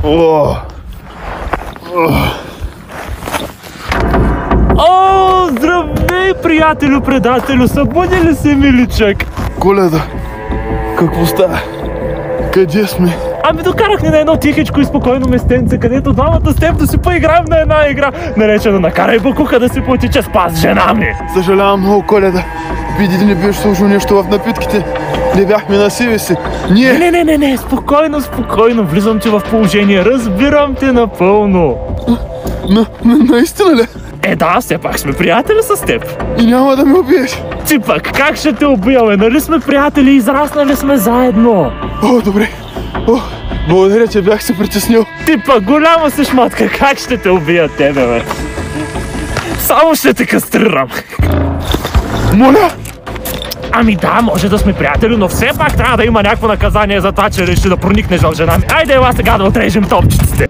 О, здравей, приятелю, предателю, събуди ли се, миличък? Коледа, какво става? Къде сме? Ами докарах ни на едно тихичко и спокойно местенце, където двамата с теб да си поиграем на една игра, наречена "Накарай бакуха да се потича, спас жена ми". Съжалявам много, Коледа. Види да не беше сложил нещо в напитките. Не бяхме на себе си. Не, спокойно, влизам ти в положение, разбирам те напълно. Наистина ли? Да, все пак сме приятели с теб. И няма да ме убиеш. Ти пък, как ще те убия, бе? Нали сме приятели, израснали сме заедно. Добре. Благодаря, че бях се притеснил. Ти пък, голяма си шматка, как ще те убия тебе, бе? Само ще те кастрирам. Моля? Ами да, може да сме приятели, но все пак трябва да има някакво наказание за това, че реши да проникнеш в жена ми. Айде, ела сега да отрежем топчиците.